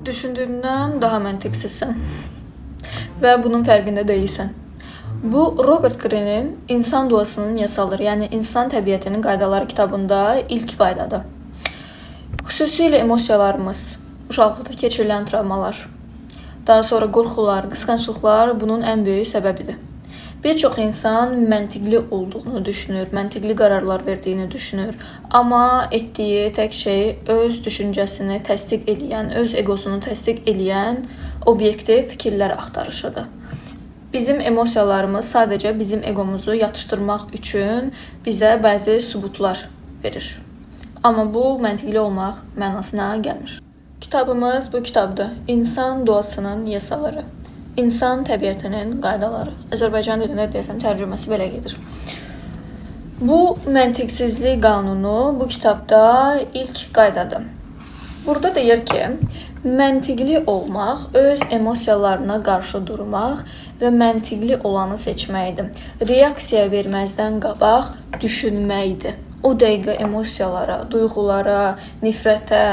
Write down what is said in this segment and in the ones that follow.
Düşündüğündən daha məntiqsizsən və bunun fərqində deyilsən. Bu, Robert Greene'in İnsan Doğasının Yasaları, yəni İnsan Təbiətinin Qaydaları kitabında ilk qaydadır. Xüsusilə emosiyalarımız, uşaqlıqda keçirilən travmalar, daha sonra qorxular, qısqanclıqlar bunun ən böyük səbəbidir. Bir çox insan məntiqli olduğunu düşünür, məntiqli qərarlar verdiyini düşünür. Amma etdiyi tək şey öz düşüncəsini təsdiq edən, öz egosunu təsdiq edən obyektiv fikirlər axtarışıdır. Bizim emosiyalarımız sadəcə bizim egomuzu yatışdırmaq üçün bizə bəzi sübutlar verir. Amma bu məntiqli olmaq mənasına gəlmir. Kitabımız bu kitabdır. İnsan Doğasının Yasaları. İnsan Təbiətinin Qaydaları. Azərbaycan dilində deyəsəm tərcüməsi belə gedir. Bu məntiqsizlik qanunu bu kitabda ilk qaydadır. Burada deyir ki, məntiqli olmaq, öz emosiyalarına qarşı durmaq və məntiqli olanı seçməkdir. Reaksiya verməzdən qabaq düşünməkdir. O dəqiqə emosiyalara, duyğulara, nifrətə,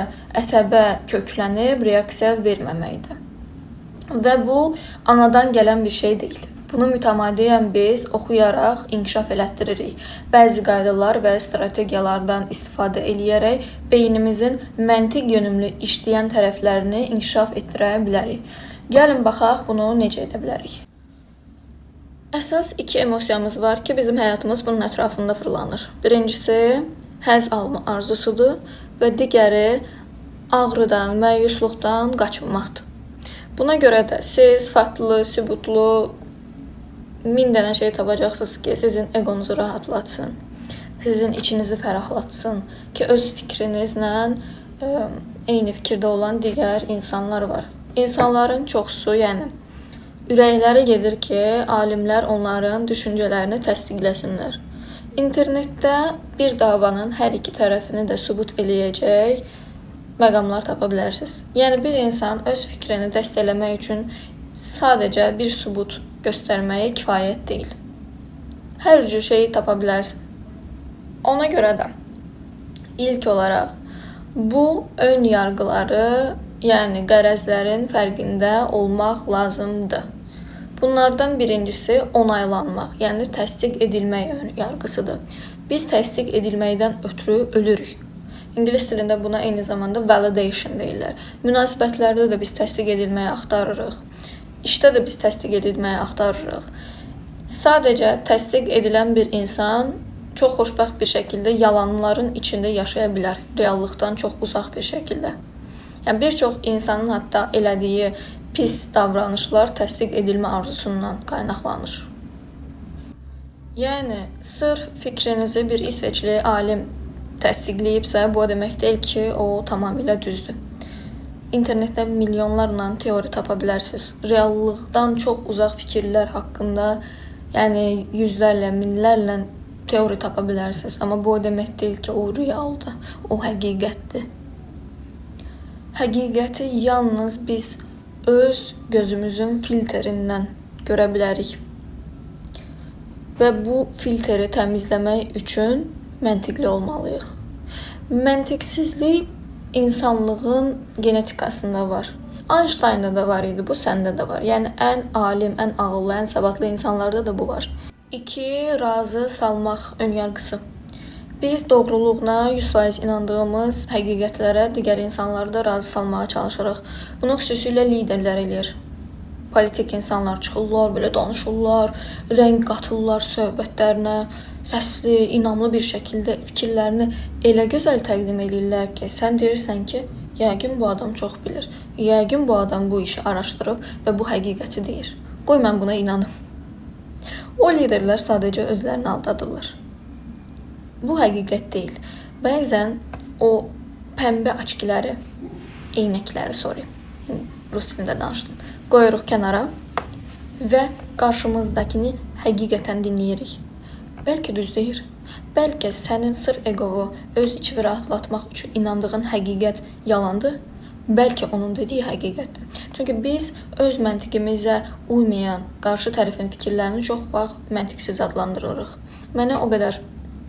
əsəbə köklənib reaksiya verməməkdir. Və bu, anadan gələn bir şey deyil. Bunu mütəmadiyyən biz oxuyaraq inkişaf elətdiririk. Bəzi qaydalar və strategiyalardan istifadə eləyərək beynimizin məntiq yönümlü işləyən tərəflərini inkişaf etdirə bilərik. Gəlin baxaq, bunu necə edə bilərik. Əsas iki emosiyamız var ki, bizim həyatımız bunun ətrafında fırlanır. Birincisi, həzz alma arzusudur və digəri ağrıdan, məyusluqdan qaçınmaqdır. Buna görə də siz faktlı, sübutlu 1000 dənə şey tapacaqsınız ki, sizin egonuzu rahatlatsın, sizin içinizi fərahlatsın ki, öz fikrinizlə eyni fikirdə olan digər insanlar var. İnsanların çoxsu, yəni ürəkləri gedir ki, alimlər onların düşüncələrini təsdiqləsinlər. İnternetdə bir davanın hər iki tərəfini də sübut eləyəcək məqamlar tapa bilərsiniz. Yəni, bir insan öz fikrini dəstəkləmək üçün sadəcə bir sübut göstərməyə kifayət deyil. Hər cür şeyi tapa bilərsin. Ona görə də ilk olaraq bu ön yargıları, yəni qərəzlərin fərqində olmaq lazımdır. Bunlardan birincisi onaylanmaq, yəni təsdiq edilmək ön yargısıdır. Biz təsdiq edilməkdən ötürü ölürük. İngilis dilində buna eyni zamanda validation deyirlər. Münasibətlərdə də biz təsdiq edilməyi axtarırıq. İşdə də biz təsdiq edilməyi axtarırıq. Sadəcə təsdiq edilən bir insan çox xoşbəxt bir şəkildə yalanların içində yaşaya bilər. Reallıqdan çox uzaq bir şəkildə. Yəni, bir çox insanın hətta elədiyi pis davranışlar təsdiq edilmə arzusundan qaynaqlanır. Yəni, sırf fikrinizi bir İsveçli alim təsdiqləyibsə, bu o demək deyil ki, o tamamilə düzdür. İnternetdə milyonlarla teori tapa bilərsiniz. Reallıqdan çox uzaq fikirlər haqqında, yəni yüzlərlə, minlərlə teori tapa bilərsiniz. Amma bu o demək deyil ki, o realdır, o həqiqətdir. Həqiqəti yalnız biz öz gözümüzün filtrindən görə bilərik. Və bu filtri təmizləmək üçün məntiqli olmalıyıq. Məntiqsizlik insanlığın genetikasında var. Einstein'da da var idi, bu səndə də var. Yəni, ən alim, ən ağıllı, ən savadlı insanlarda da bu var. 2. Razı salmaq önyargısı. Biz doğruluğuna 100% inandığımız həqiqətlərə digər insanları da razı salmağa çalışırıq. Bunu xüsusilə liderlər eləyir. Politik insanlar çıxırlar, belə danışırlar, rəng qatırlar söhbətlərinə, səsli, inamlı bir şəkildə fikirlərini elə gözəl təqdim edirlər ki, sən deyirsən ki, yəqin bu adam çox bilir, yəqin bu adam bu işi araşdırıb və bu həqiqəti deyir. Qoy mən buna inanım. O liderlər sadəcə özlərini aldadırlar. Bu həqiqət deyil. Bəzən o pəmbə açkiləri, eynəkləri, rus dilində danışdım, qoyuruq kənara və qarşımızdakini həqiqətən dinləyirik. Bəlkə düz deyir. Bəlkə sənin sırf egovu öz içini rahatlatmaq üçün inandığın həqiqət yalandır. Bəlkə onun dediyi həqiqətdir. Çünki biz öz məntiqimizə uymayan qarşı tərəfin fikirlərini çox vaxt məntiqsiz adlandırırıq. Mənə o qədər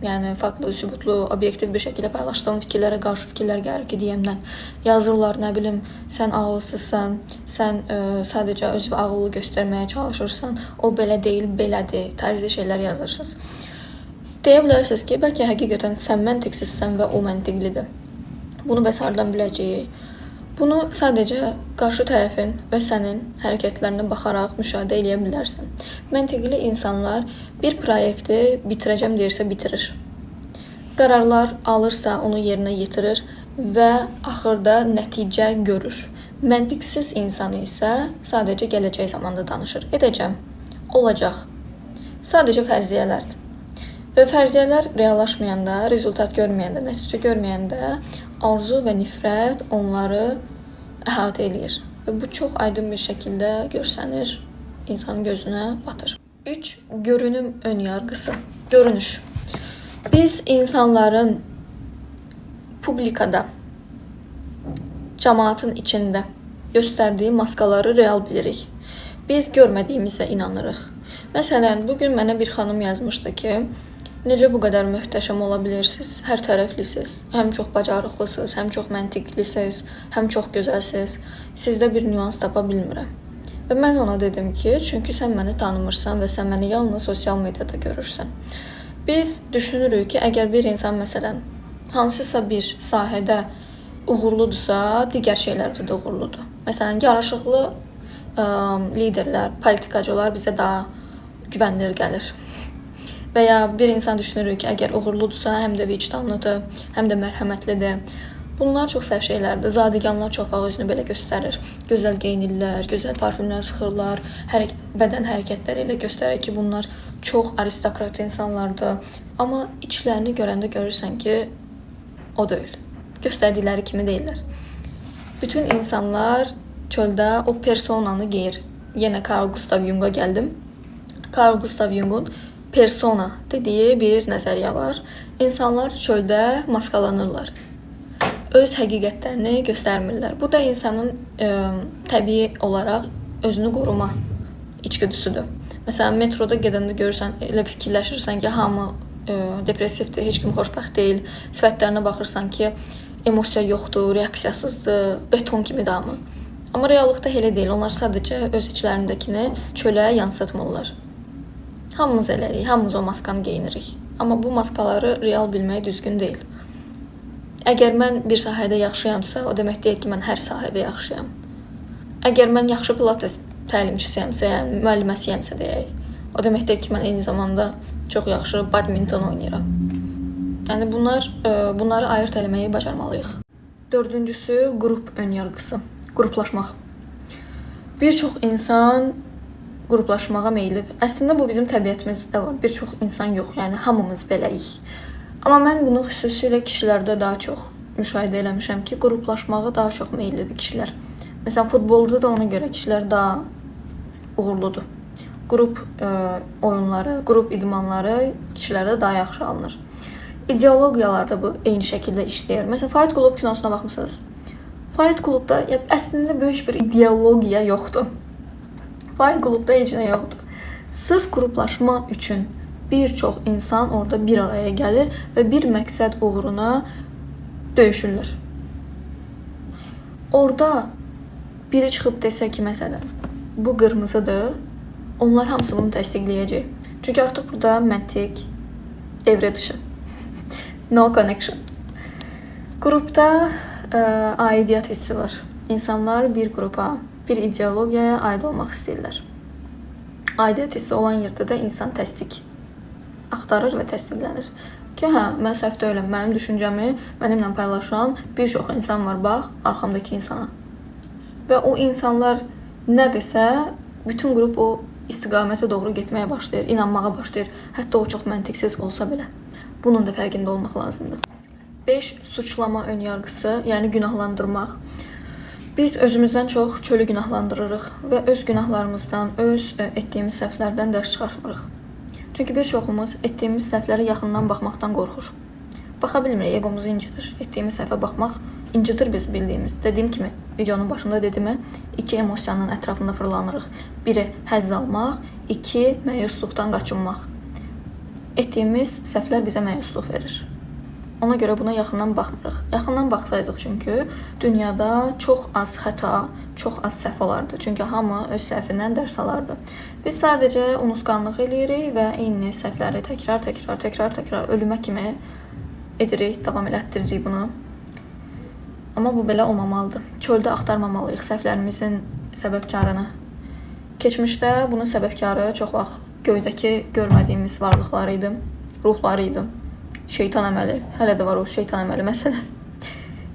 yəni fakt sübutlu, obyektiv bir şəkildə paylaşdığım fikirlərə qarşı fikirlər gəlir ki, deyəmdən yazırlar, nə bilim, sən ağılsızsan, sən sadəcə özünü ağıllı göstərməyə çalışırsan, o belə deyil, belədir, tərzli şeylər yazırsınız. Deyə bilərsiniz ki, bəlkə həqiqətən sən məntiqsizsən və o məntiqlidir. Bunu bəs hardan biləcəyik? Bunu sadəcə qarşı tərəfin və sənin hərəkətlərinə baxaraq müşahidə edə bilərsən. Məntiqli insanlar bir proyekti bitirəcəm deyirsə bitirir. Qərarlar alırsa onu yerinə yetirir və axırda nəticə görür. Məntiqsiz insan isə sadəcə gələcək zamanda danışır. Edəcəm, olacaq. Sadəcə fərziyyələrdir. Və fərziyyələr reallaşmayanda, rezultat görməyəndə, nəticə görməyəndə arzu və nifrət onları əhatə eləyir. Və bu çox aydın bir şəkildə görsənir, insanın gözünə batır. 3. Görünüm ön yargısı. Görünüş. Biz insanların publikada, cəmaatın içində göstərdiyi maskaları real bilirik. Biz görmədiyimizə inanırıq. Məsələn, bugün mənə bir xanım yazmışdı ki, necə bu qədər möhtəşəm ola bilirsiniz, hər tərəflisiz, həm çox bacarıqlısınız, həm çox məntiqlisiniz, həm çox gözəlsiniz. Sizdə bir nüans tapa bilmirəm. Və mən ona dedim ki, çünki sən məni tanımırsan və sən məni yalnız sosial mediada görürsən. Biz düşünürük ki, əgər bir insan məsələn, hansısa bir sahədə uğurludursa, digər şeylərdə də uğurludur. Məsələn, yaraşıqlı liderlər, politikacılar bizə daha güvənilir gəlir. Və ya bir insan düşünürük ki, əgər uğurludursa, həm də vicdanlıdır, həm də mərhəmətlidir. Bunlar çox səhv şeylərdir. Zadəganlar çox vaxt özünü belə göstərir. Gözəl geyinirlər, gözəl parfümlər sıxırlar, bədən hərəkətləri ilə göstərir ki, bunlar çox aristokrat insanlardır. Amma içlərini görəndə görürsən ki, o deyil. Göstərdikləri kimi deyirlər. Bütün insanlar çöldə o personanı geyir. Yenə Carl Gustav Jung'a gəldim. Carl Gustav Jung'un persona dediyi bir nəzəriyyə var. İnsanlar çöldə maskalanırlar. Öz həqiqətlərini göstərmirlər. Bu da insanın təbii olaraq özünü qoruma içgüdüsüdür. Məsələn, metroda gedəndə görürsən, elə fikirləşirsən ki, hamı depressivdir, heç kim xoşbəxt deyil. Sifətlərinə baxırsan ki, emosiya yoxdur, reaksiyasızdır, beton kimi damı. Amma reallıqda elə deyil. Onlar sadəcə öz içlərindəkini çölə yansıtmırlar. Hamımız elərik, hamımız o maskanı geyinirik. Amma bu maskaları real bilmək düzgün deyil. Əgər mən bir sahədə yaxşıyamsa, o demək deyil ki, mən hər sahədə yaxşıyam. Əgər mən yaxşı pilates təlimçisiyəmsə, yəni müəlliməsiyəmsə deyək, o demək deyil ki, mən eyni zamanda çox yaxşı badminton oynayıram. Yəni bunları ayırt eləməyi bacarmalıyıq. 4-cüsü qrup önyarğısı, qruplaşmaq. Bir çox insan qruplaşmağa meyillidir. Əslində bu bizim təbiətimizdə var. Bir çox insan yox, yəni hamımız beləyik. Amma mən bunu xüsusilə kişilərdə daha çox müşahidə eləmişəm ki, qruplaşmağa daha çox meyillidir kişilər. Məsələn, futbolda da ona görə kişilər daha uğurludur. Qrup oyunları, qrup idmanları kişilərdə daha yaxşı alınır. İdeologiyalarda bu eyni şəkildə işləyir. Məsələn, Fight Club kinosuna baxmısınız? Fight Clubda əslində böyük bir ideologiya yoxdur. Fight Clubda heç nə yoxdur. Sırf qruplaşma üçün bir çox insan orada bir araya gəlir və bir məqsəd uğruna döyüşürlər. Orada biri çıxıb desə ki, məsələn, bu qırmızıdır, onlar hamısı bunu təsdiqləyəcək. Çünki artıq burada məntiq devre dışı. No connection. Qrupda aidiyyət hissi var. İnsanlar bir qrupa, bir ideologiyaya aid olmaq istəyirlər. Aidiyyət hissi olan yerdə də insan təsdiq axtarır və təsdiqlənir. Ki, hə, mən səhv deyiləm, mənim düşüncəmi mənimlə paylaşan bir çox insan var, bax, arxamdakı insana. Və o insanlar nə desə, bütün qrup o istiqamətə doğru getməyə başlayır, inanmağa başlayır. Hətta o çox məntiqsiz olsa belə. Bunun da fərqində olmaq lazımdır. 5. Suçlama önyarğısı, yəni günahlandırmaq. Biz özümüzdən çox çölü günahlandırırıq və öz günahlarımızdan, öz etdiyimiz səhvlərdən dərs çıxartmırıq. Çünki bir çoxumuz etdiyimiz səhvlərə yaxından baxmaqdan qorxur. Baxa bilmirik, egomuzu incidir. Etdiyimiz səhvə baxmaq incidir biz bildiyimiz. Dediyim kimi, videonun başında dediyimi, 2 emosiyanın ətrafında fırlanırıq. Biri həzz almaq, 2 məyusluqdan qaçınmaq. etdiyimiz səhvlər bizə məyusluq verir. Ona görə buna yaxından baxmırıq. Yaxından baxsaydıq çünki dünyada çox az xəta, çox az səhv olardı. Çünki hamı öz səhvindən dərs alardı. Biz sadəcə unutqanlıq eləyirik və eyni səhvləri təkrar ölümə kimi edirik, davam elətdiririk bunu. Amma bu belə olmamalıdır. Çöldə axtarmamalıyıq səhvlərimizin səbəbkarını. Keçmişdə bunun səbəbkarı çox vaxt göydəki görmədiyimiz varlıqlar idi, ruhlar idi. Şeytan əməli, hələ də var o şeytan əməli məsələ.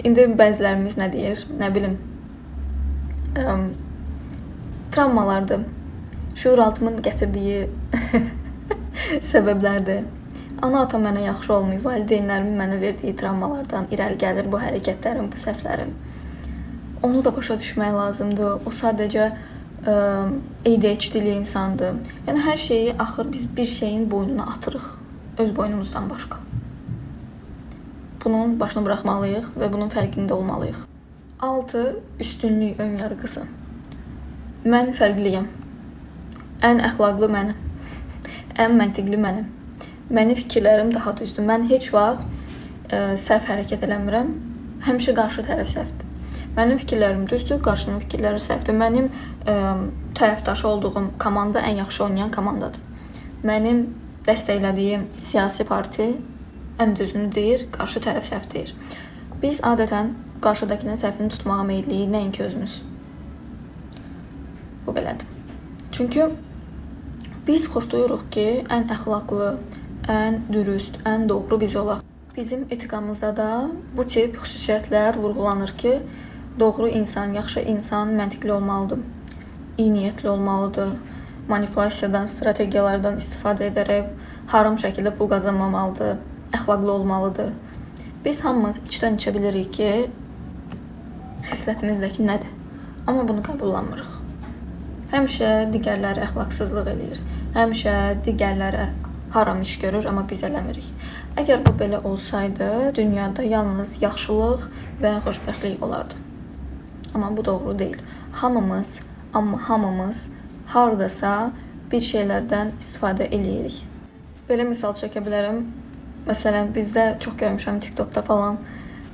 İndi bəzilərimiz nə deyir, nə bilim, travmalardır, şuuraltımın gətirdiyi səbəblərdir. Ana-atam mənə yaxşı olmayıb, valideynlərimin mənə verdiyi travmalardan irəli gəlir bu hərəkətlərim, bu səhvlərim. Onu da başa düşmək lazımdır. O sadəcə ADHD-li insandır. Yəni hər şeyi axır biz bir şeyin boynuna atırıq, öz boynumuzdan başqa. Bunun başını buraxmalıyıq və bunun fərqində olmalıyıq. 6. Üstünlük ön yarğısı. Mən fərqliyəm. Ən əxlaqlı mənim. Ən məntiqli mənim. Mənim fikirlərim daha düzdür. Mən heç vaxt səhv hərəkət eləmirəm. Həmişə qarşı tərəf səhvdir. Mənim fikirlərim düzdür, qarşının fikirləri səhvdir. Mənim tərəfdaşı olduğum komanda ən yaxşı oynayan komandadır. Mənim dəstəklədiyim siyasi parti ən düzünü deyir, qarşı tərəf səhv deyir. Biz adətən qarşıdakının səhvini tutmağa meyilliyik, nəinki özümüz. Bu belədir. Çünki biz xoşlayırıq ki, ən əxlaqlı, ən dürüst, ən doğru biz olaq. Bizim etikamızda da bu tip xüsusiyyətlər vurğulanır ki, doğru insan, yaxşı insan məntiqli olmalıdır, iyi niyyətli olmalıdır, manipulasiyadan, strategiyalardan istifadə edərək haram şəkildə pul qazanmamalıdır, əxlaqlı olmalıdır. Biz hamımız içdən içə bilirik ki, xislətimizdəki nədir? Amma bunu qabullanmırıq. Həmişə digərləri əxlaqsızlıq eləyir. Həmişə digərlərə haram iş görür, amma biz eləmirik. Əgər bu belə olsaydı, dünyada yalnız yaxşılıq və xoşbəxtlik olardı. Amma bu doğru deyil. Hamımız hardasa bir şeylərdən istifadə eləyirik. Belə misal çəkə bilərəm. Məsələn, bizdə çox görmüşəm TikTokda falan,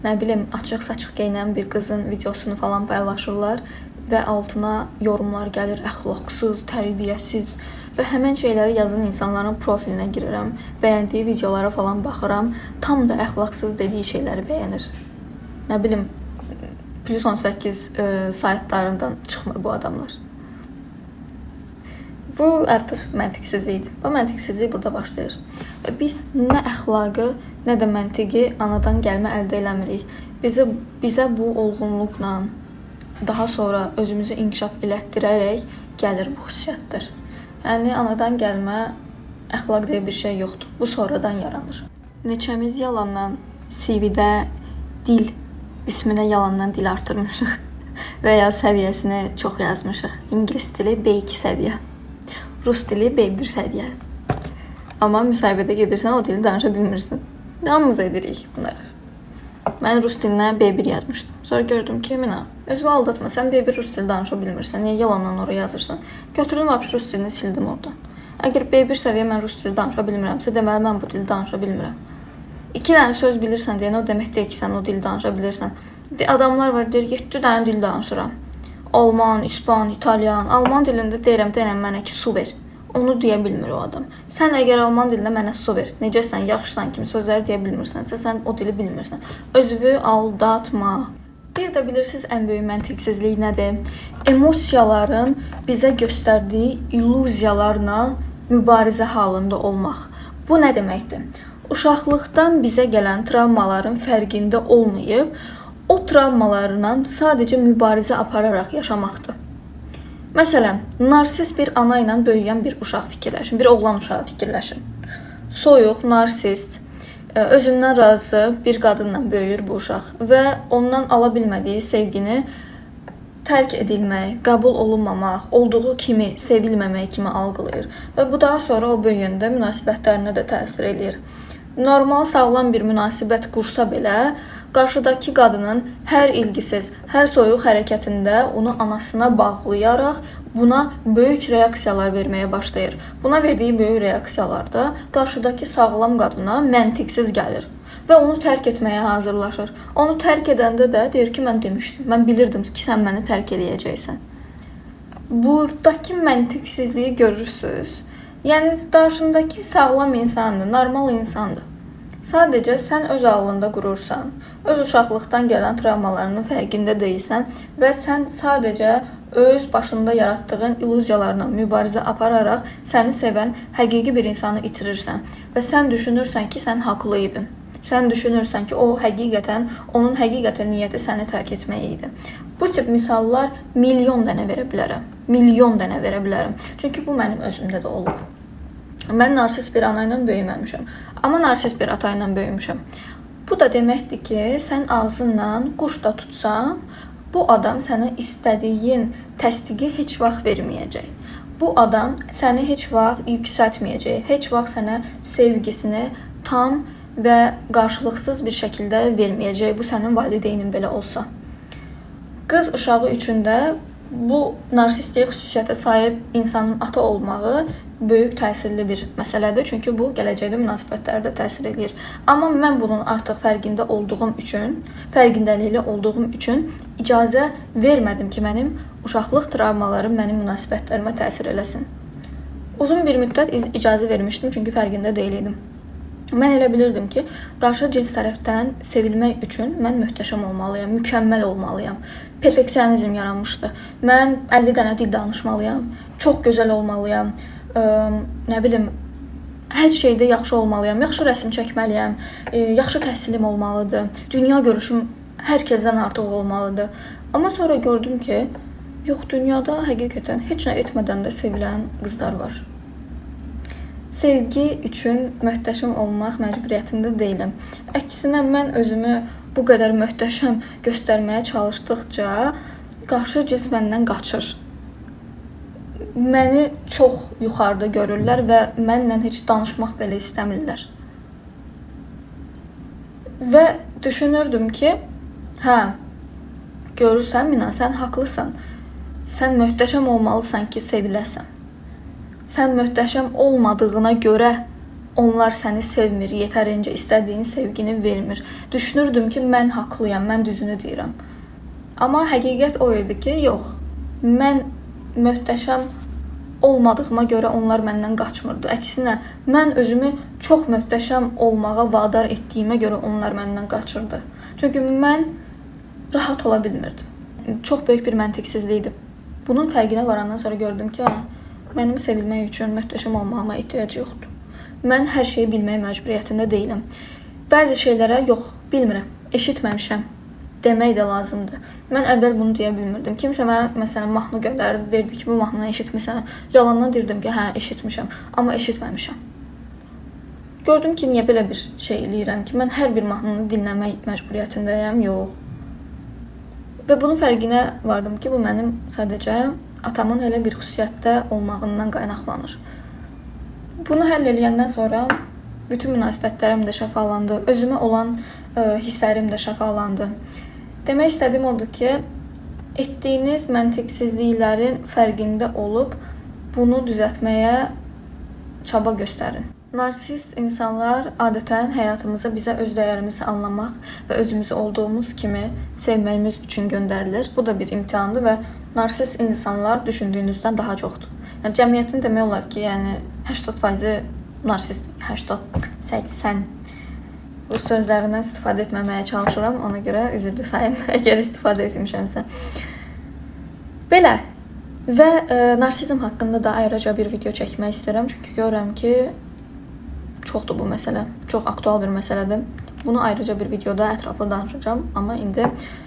nə bilim, açıq-saçıq geyinən bir qızın videosunu falan paylaşırlar və altına yorumlar gəlir, əxlaqsız, tərbiyəsiz və həmən şeyləri yazan insanların profilinə girirəm, bəyəndiyi videolara falan baxıram, tam da əxlaqsız dediyi şeyləri bəyənir. Nə bilim, plus 18 saytlarından çıxmır bu adamlar. Bu artıq məntiqsizlikdir. Bu məntiqsizlik burada başlayır. Biz nə əxlaqı, nə də məntiqi anadan gəlmə əldə eləmirik. Bizə bu olğunluqla daha sonra özümüzü inkişaf elətdirərək gəlir bu xüsusiyyətlər. Yəni, anadan gəlmə əxlaq deyə bir şey yoxdur. Bu sonradan yaranır. Neçəmiz yalandan CV-də dil isminə yalandan dil artırmışıq və ya səviyyəsini çox yazmışıq. İngilis dili B2 səviyyə. Rus dili B1 səviyyə. Amma müsahibədə gedirsən, o dili danışa bilmirsən. Hamımız edirik bunları. Mən Rus dilinə B1 yazmışdım. Sonra gördüm ki, Mina, özünü aldatma, sən B1 Rus dili danışa bilmirsən. Niyə yalandan oraya yazırsan? Götürdüm, Rus dilini sildim oradan. Əgər B1 səviyyə mən Rus dili danışa bilmirəmsə, deməli mən bu dili danışa bilmirəm. 2 dənə söz bilirsən deyən o demək deyil ki, sən o dili danışa bilirsən. Adamlar var, deyir, 7 dənə dil danışıram. Alman, İspan, İtalyan. Alman dilində deyirəm mənə ki, su ver. Onu deyə bilmir o adam. Sən əgər Alman dilində mənə su ver, necəsən, yaxşısan kimi sözləri deyə bilmirsənsə, sən o dili bilmirsən. Özünü aldatma. Bir də bilirsiniz, ən böyük məntiqsizlik nədir? Emosiyaların bizə göstərdiyi illüziyalarla mübarizə halında olmaq. Bu nə deməkdir? Uşaqlıqdan bizə gələn travmaların fərqində olmayıb, o travmalarla sadəcə mübarizə apararaq yaşamaqdır. Məsələn, narsist bir ana ilə böyüyən bir uşaq fikirləşin, bir oğlan uşağı fikirləşin. Soyuq, narsist, özündən razı bir qadınla böyüyür bu uşaq və ondan ala bilmədiyi sevgini tərk edilmək, qəbul olunmamaq, olduğu kimi sevilməmək kimi algılayır və bu daha sonra o böyüyəndə münasibətlərinə də təsir eləyir. Normal, sağlam bir münasibət qursa belə, qarşıdakı qadının hər ilgisiz, hər soyuq hərəkətində onu anasına bağlayaraq buna böyük reaksiyalar verməyə başlayır. Buna verdiyi böyük reaksiyalarda qarşıdakı sağlam qadına məntiqsiz gəlir və onu tərk etməyə hazırlaşır. Onu tərk edəndə də deyir ki, mən demişdim, mən bilirdim ki, sən məni tərk eləyəcəksən. Buradakı məntiqsizliyi görürsünüz. Yəni qarşındakı sağlam insandır, normal insandır. Sadəcə sən öz ağlında qurursan, öz uşaqlıqdan gələn travmalarının fərqində deyilsən və sən sadəcə öz başında yaratdığın illüziyalarla mübarizə apararaq səni sevən həqiqi bir insanı itirirsən və sən düşünürsən ki, sən haqlı idin. Sən düşünürsən ki, onun həqiqətən niyyəti səni tərk etmək idi. Bu tip misallar milyon dənə verə bilərəm. Milyon dənə verə bilərəm. Çünki bu mənim özümdə də olub. Mən narsist bir ana ilə böyüməmişəm. Amma narsist bir ata ilə böyümüşəm. Bu da deməkdir ki, sən ağzınla quş da tutsan, bu adam sənə istədiyin təsdiqi heç vaxt verməyəcək. Bu adam səni heç vaxt yüksəltməyəcək. Heç vaxt sənə sevgisini tam və qarşılıqsız bir şəkildə verməyəcək. Bu sənin valideynin belə olsa. Qız uşağı üçün də bu narsistlik xüsusiyyətə sahib insanın ata olmağı böyük təsirli bir məsələdir. Çünki bu gələcəkdə münasibətlərdə təsir edir. Amma mən bunun artıq fərqindəlikli olduğum üçün icazə vermədim ki, mənim uşaqlıq travmalarım mənim münasibətlərimə təsir eləsin. Uzun bir müddət icazə vermişdim, çünki fərqində deyildim. Mən elə bilirdim ki, qarşı cins tərəfdən sevilmək üçün mən möhtəşəm olmalıyam, mükəmməl olmalıyam. Perfeksionizm yaranmışdı. Mən 50 dənə dil danışmalıyam, çox gözəl olmalıyam, nə bilim, hər şeydə yaxşı olmalıyam, yaxşı rəsm çəkməliyəm, yaxşı təhsilim olmalıdır, dünya görüşüm hər kəsdən artıq olmalıdır. Amma sonra gördüm ki, yox, dünyada həqiqətən heç nə etmədən də sevilən qızlar var. Sevgi üçün möhtəşəm olmaq məcburiyyətində deyiləm. Əksinə mən özümü bu qədər möhtəşəm göstərməyə çalışdıqca qarşı cins məndən qaçır. Məni çox yuxarıda görürlər və mənlə heç danışmaq belə istəmirlər. Və düşünürdüm ki, görürsən Mina, sən haqlısan. Sən möhtəşəm olmalısan ki, seviləsən. Sən möhtəşəm olmadığına görə onlar səni sevmir, yetərincə istədiyin sevgini vermir. Düşünürdüm ki, mən haqlıyam, mən düzünü deyirəm. Amma həqiqət o idi ki, yox, mən möhtəşəm olmadığıma görə onlar məndən qaçmırdı. Əksinə, mən özümü çox möhtəşəm olmağa vadar etdiyimə görə onlar məndən qaçırdı. Çünki mən rahat ola bilmirdim. Çox böyük bir məntiqsizlikdir. Bunun fərqinə varandan sonra gördüm ki, mənim sevilmək üçün möhtəşəm olmağıma ehtiyac yoxdur. Mən hər şeyi bilmək məcburiyyətində deyiləm. Bəzi şeylərə yox, bilmirəm, eşitməmişəm demək də lazımdır. Mən əvvəl bunu deyə bilmirdim. Kimsə mənə məsələn mahnı göndərdi, deyirdi ki, bu mahnını eşitmisən. Yalandan deyirdim ki, eşitmişəm, amma eşitməmişəm. Gördüm ki, niyə belə bir şey eləyirəm ki, mən hər bir mahnını dinləmək məcburiyyətindəyəm, yox. Və bunun fərqinə vardım ki, bu mənim sadəcə atamın elə bir xüsusiyyətdə olmağından qaynaqlanır. Bunu həll eləyəndən sonra bütün münasibətlərim də şəfalandı, özümə olan hisslərim də şəfalandı. Demək istədiyim odur ki, etdiyiniz məntiqsizliklərin fərqində olub bunu düzəltməyə çaba göstərin. Narsist insanlar adətən həyatımıza bizə öz dəyərimizi anlamaq və özümüzü olduğumuz kimi sevməyimiz üçün göndərilir. Bu da bir imtihandır və narsist insanlar düşündüyünüzdən daha çoxdur. Yəni, cəmiyyətin demək olar ki, 80% narsist, 80 bu sözlərindən istifadə etməməyə çalışıram. Ona görə üzrlü sayın, əgər istifadə etmişəmsə. Belə və narsizm haqqında da ayrıca bir video çəkmək istəyirəm. Çünki görürəm ki, çoxdur bu məsələ, çox aktual bir məsələdir. Bunu ayrıca bir videoda ətraflı danışacağım, amma indi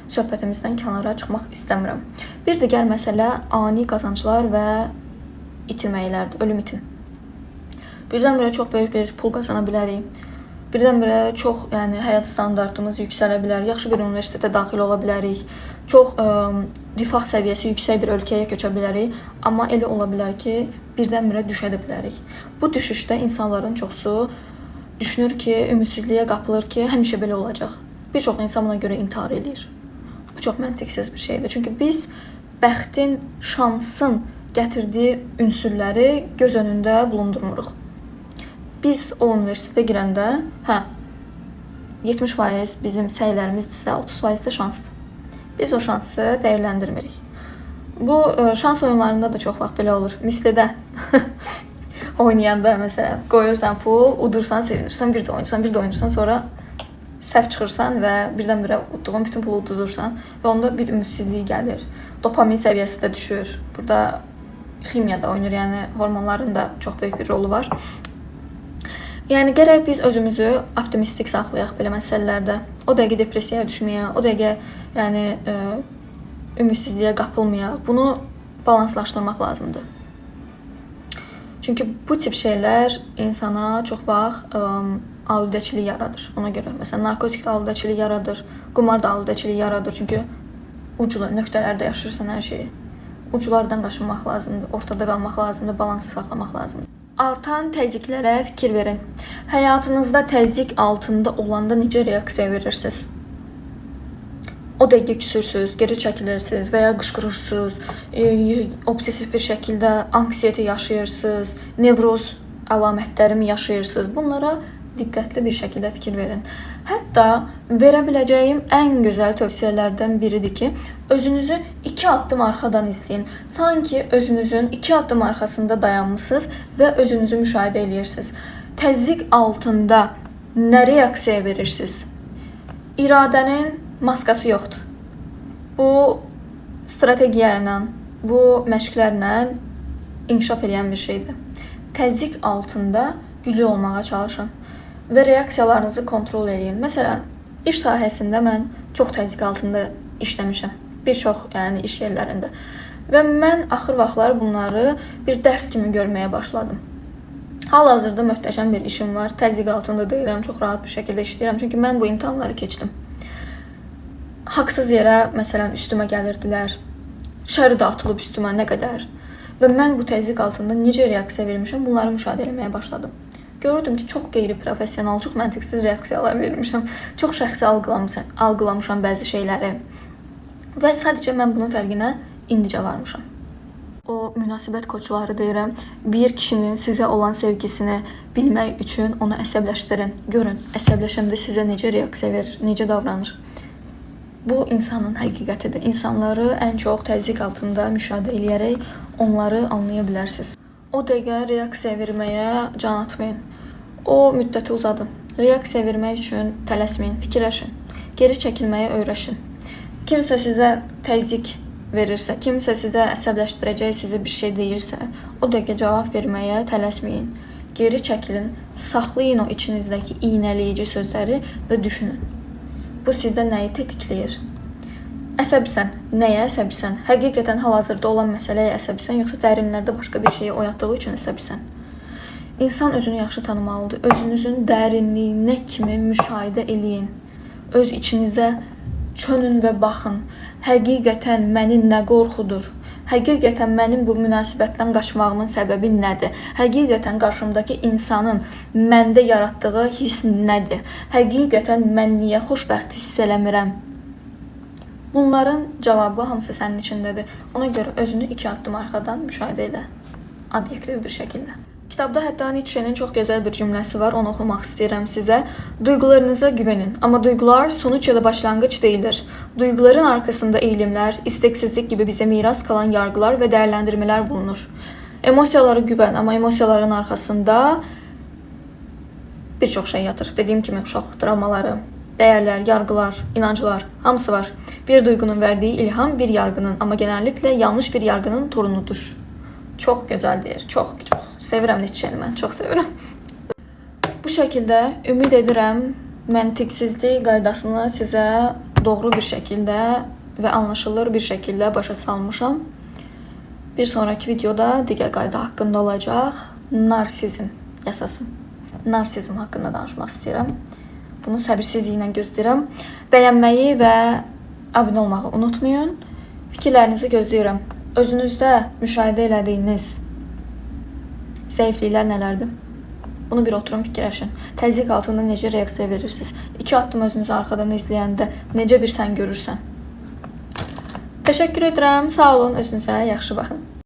söhbətimizdən kənara çıxmaq istəmirəm. Bir digər məsələ ani qazanclar və itirməklərdir, ölüm itim. Birdən-birə çox böyük bir pul qazana bilərik. Birdən-birə çox, həyat standartımız yüksələ bilər, yaxşı bir universitetə daxil ola bilərik, çox rifah səviyyəsi yüksək bir ölkəyə köçə bilərik, amma elə ola bilər ki, birdən-birə düşə də bilərik. Bu düşüşdə insanların çoxsu düşünür ki, ümidsizliyə qapılır ki, həmişə belə olacaq. Bir çox insan buna görə intihar edir. Bu çox məntiqsiz bir şeydir. Çünki biz bəxtin, şansın gətirdiyi ünsürləri göz önündə bulundurmuruq. Biz o universitetə girəndə, 70% bizim səylərimizdirsə, 30% də şansdır. Biz o şansı dəyərləndirmirik. Bu şans oyunlarında da çox vaxt belə olur. Mislidə oynayanda məsələn qoyursan pul, udursan, sevinirsən, bir də oynayırsan, sonra səhv çıxırsan və birdən-birə udduğun bütün pulu uduzursan və onda bir ümidsizlik gəlir. Dopamin səviyyəsi də düşür. Burada ximiya da oynayır, yəni hormonların da çox böyük bir rolu var. Yəni gərək biz özümüzü optimistik saxlayaq belə məsələlərdə. O dəqiqə depressiyaya düşməyək, o dəqiqə yəni ümidsizliyə qapılmayaq. Bunu balanslaşdırmaq lazımdır. Çünki bu tip şeylər insana çox vaxt aludəçilik yaradır. Ona görə məsələn narkotik də aludəçilik yaradır, qumar da aludəçilik yaradır. Çünki uclu nöqtələrdə yaşayırsan hər şeyi. Uclardan qaçınmaq lazımdır, ortada qalmaq lazımdır, balansı saxlamaq lazımdır. Artan təzyiqlərə fikir verin. Həyatınızda təzyiq altında olanda necə reaksiya verirsiniz? O dəqiqə küsürsünüz, geri çəkilirsiniz və ya qışqırırsınız, obsessiv bir şəkildə anksiyete yaşayırsınız, nevroz əlamətlərimi yaşayırsınız. Bunlara diqqətli bir şəkildə fikir verin. Hətta verə biləcəyim ən gözəl tövsiyələrdən biridir ki, özünüzü 2 addım arxadan izləyin. Sanki özünüzün 2 addım arxasında dayanmışsınız və özünüzü müşahidə edirsiniz. Təzyiq altında nə reaksiya verirsiniz? İradənin maskası yoxdur. Bu strategiya ilə, bu məşqlərlə inkişaf edən bir şeydir. Təzyiq altında güclü olmağa çalışın və reaksiyalarınızı kontrol edin. Məsələn, iş sahəsində mən çox təzyiq altında işləmişəm. Bir çox iş yerlərində. Və mən axır vaxtlar bunları bir dərs kimi görməyə başladım. Hal-hazırda möhtəşəm bir işim var. Təzyiq altında deyiləm, çox rahat bir şəkildə işləyirəm. Çünki mən bu imtahanları keçdim. Haqsız yerə, məsələn, üstümə gəlirdilər. Şəri də atılıb üstümə nə qədər. Və mən bu təzyiq altında necə reaksiya vermişəm, bunları müşahidə etməyə başladım. Gördüm ki, çox qeyri-professional, çox məntiqsiz reaksiyalar vermişəm. Çox şəxsi algılamışam bəzi şeyləri. Və sadəcə mən bunun fərqinə indicə varmışam. O münasibət koçları deyirəm, bir kişinin sizə olan sevgisini bilmək üçün onu əsəbləşdirin. Görün, əsəbləşəndə sizə necə reaksiya verir, necə davranır. Bu insanın həqiqətidir. İnsanları ən çox təzyiq altında müşahidə edərək onları anlaya bilərsiniz. O dəqiqə reaksiya verməyə can atmayın. O müddəti uzadın. Reaksiya vermək üçün tələsməyin, fikirləşin. Geri çəkilməyə öyrəşin. Kimsə sizə təzyiq verirsə, kimsə sizə əsəbləşdirəcək, sizə bir şey deyirsə, o dəqiqə cavab verməyə tələsməyin. Geri çəkilin, saxlayın o içinizdəki iynələyici sözləri və düşünün. Bu sizdə nəyi tetikləyir? Əsəbsən. Nəyə əsəbsən? Həqiqətən hal-hazırda olan məsələyə əsəbsən, yoxsa dərinlərdə başqa bir şeyi oyatdığı üçün əsəbsən? İnsan özünü yaxşı tanımalıdır. Özünüzün dərinliyinə kimi müşahidə eləyin. Öz içinizə çönün və baxın. Həqiqətən məni nə qorxudur? Həqiqətən mənim bu münasibətdən qaçmağımın səbəbi nədir? Həqiqətən qarşımdakı insanın məndə yaratdığı hiss nədir? Həqiqətən mən niyə xoşbəxt hiss eləmirəm? Bunların cavabı hamısı sənin içindədir. Ona görə özünü 2 addım arxadan müşahidə elə. Obyektiv bir şəkildə. Kitabda hətta Nietzsche'nin çox gözəl bir cümləsi var, onu oxumaq istəyirəm sizə. Duyğularınıza güvenin, amma duyğular sonuç ya da başlanğıc deyildir. Duyğuların arkasında eğilimlər, isteksizlik gibi bizə miras qalan yargılar və dəyərləndirmələr bulunur. Emosiyalara güvən, amma emosiyaların arkasında bir çox şey yatır. Dediyim kimi uşaqlıq travmaları, dəyərlər, yargılar, inanclar, hamısı var. Bir duyğunun verdiği ilham bir yargının, amma genellikle yanlış bir yargının torunudur. Çox gözəldir, çox. Sevirəm Nietzsche'ni mən, çox sevirəm. Bu şəkildə ümid edirəm məntiqsizlik qaydasını sizə doğru bir şəkildə və anlaşılır bir şəkildə başa salmışam. Bir sonraki videoda digər qayda haqqında olacaq. Narsizm yasası. Narsizm haqqında danışmaq istəyirəm. Bunu səbirsizliklə gözləyirəm. Bəyənməyi və abunə olmağı unutmayın. Fikirlərinizi gözləyirəm. Özünüzdə müşahidə elədiyiniz zəifliklər nələrdir? Bunu bir oturun fikirləşin. Təzyiq altında necə reaksiya verirsiniz? 2 addım özünüzü arxadan izləyəndə necə bir sən görürsən? Təşəkkür edirəm. Sağ olun. Özünüzə yaxşı baxın.